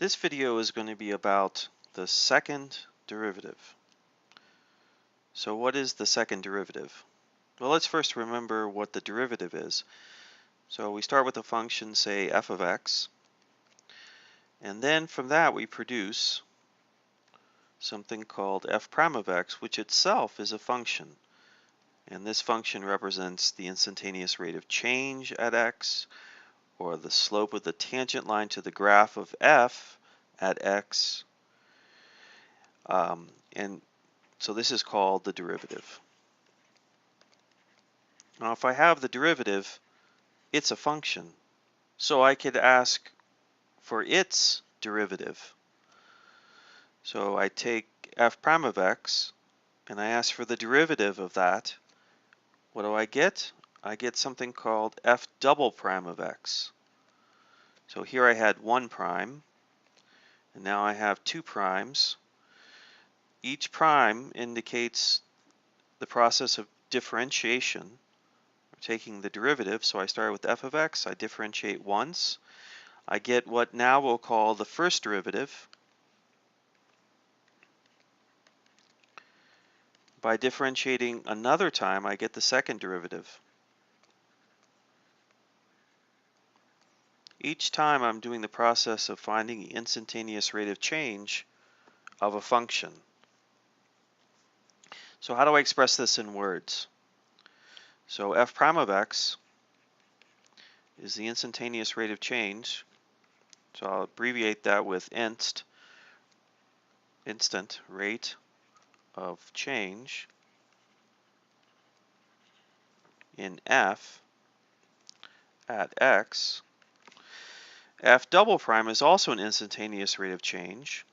This video is going to be about the second derivative. So what is the second derivative? Well, let's first remember what the derivative is. So we start with a function, say f of x, and then from that we produce something called f prime of x, which itself is a function. And this function represents the instantaneous rate of change at x, or the slope of the tangent line to the graph of f at x. And so this is called the derivative. Now if I have the derivative, it's a function. So I could ask for its derivative. So I take f prime of x and I ask for the derivative of that. What do I get? I get something called f double prime of x. So here I had 1 prime, and now I have 2 primes. Each prime indicates the process of differentiation. We're taking the derivative, so I start with f of x, I differentiate once. I get what now we'll call the first derivative. By differentiating another time, I get the second derivative. Each time I'm doing the process of finding the instantaneous rate of change of a function. So how do I express this in words? So f prime of x is the instantaneous rate of change. So I'll abbreviate that with instant rate of change in f at x. F double prime is also an instantaneous rate of change.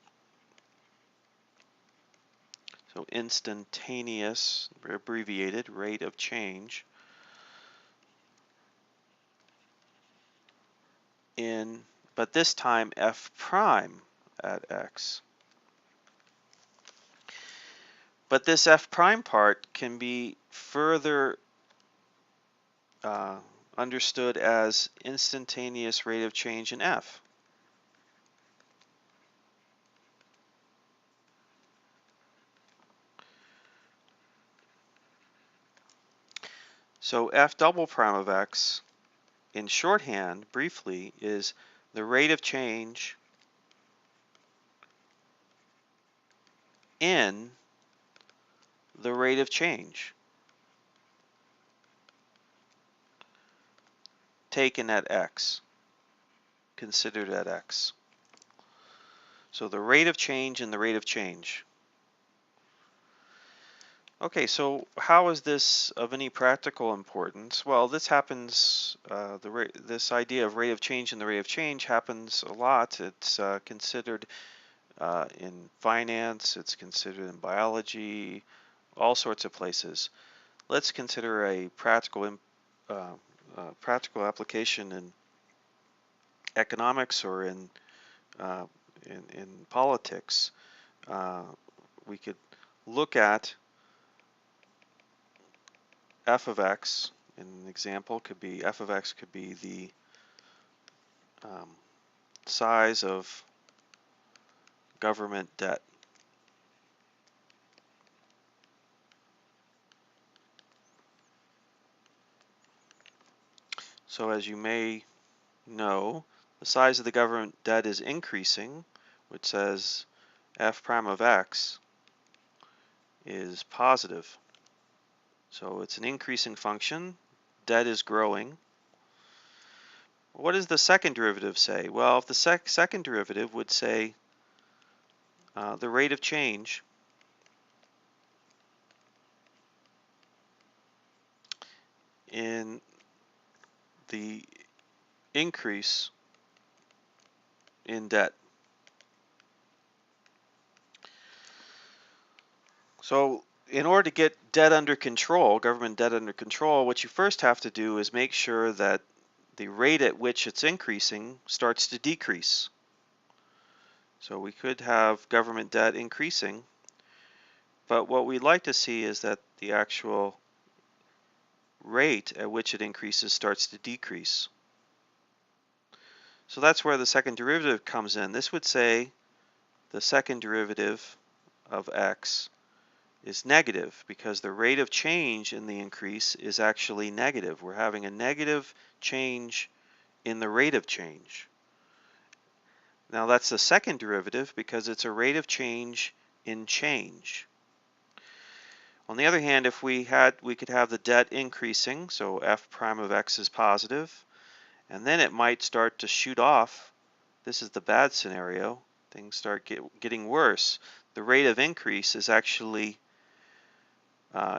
So instantaneous, abbreviated, rate of change in, but this time f prime at x. But this f prime part can be further understood as instantaneous rate of change in f. So f double prime of x, in shorthand, briefly, is the rate of change in the rate of change taken at x, considered at x. So the rate of change in the rate of change. Okay, so how is this of any practical importance? Well, this happens, this idea of rate of change in the rate of change happens a lot. It's considered in finance, it's considered in biology, all sorts of places. Let's consider a practical application in economics or in politics. We could look at f of x. An example could be f of x could be the size of government debt. So as you may know, the size of the government debt is increasing, which says f prime of x is positive. So it's an increasing function. Debt is growing. What does the second derivative say? Well, if the second derivative would say the rate of change in the increase in debt. So in order to get debt under control, government debt under control, what you first have to do is make sure that the rate at which it's increasing starts to decrease. So we could have government debt increasing, but what we'd like to see is that the actual rate at which it increases starts to decrease. So that's where the second derivative comes in. This would say the second derivative of x is negative because the rate of change in the increase is actually negative. We're having a negative change in the rate of change. Now that's the second derivative because it's a rate of change in change. On the other hand, if we could have the debt increasing, so f prime of x is positive, and then it might start to shoot off. This is the bad scenario. Things start getting worse. The rate of increase is actually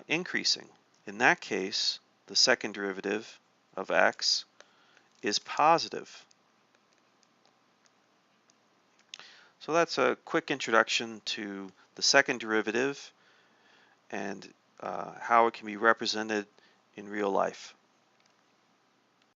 increasing. In that case, the second derivative of x is positive. So that's a quick introduction to the second derivative and how it can be represented in real life.